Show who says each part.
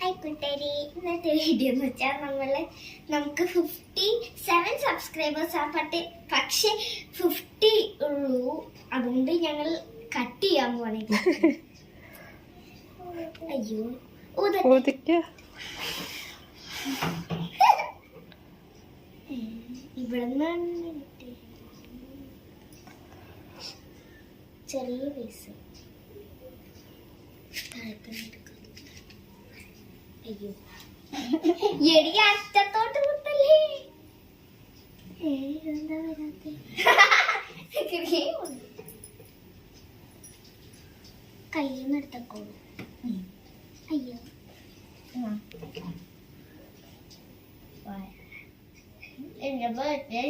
Speaker 1: Hi കൂട്ടുകാരി, ഇന്നത്തെ video എന്ന് വെച്ചാൽ നമുക്ക് 57 സബ്സ്ക്രൈബേഴ്സ് ആ പക്ഷെ 50 ഉള്ളൂ. അതുകൊണ്ട് ഞങ്ങൾ കട്ട് ചെയ്യാൻ പോണേ. അയ്യോ ഇവിടെ ചെറിയ പീസ് അയ്യോ എടി അറ്റത്തോട്ട് കുത്തല്ലേ. എന്താ വരാത്തെ? കയ്യിൽ എടുത്തോളൂ. അയ്യോ എന്റെ ബർത്ത്ഡേ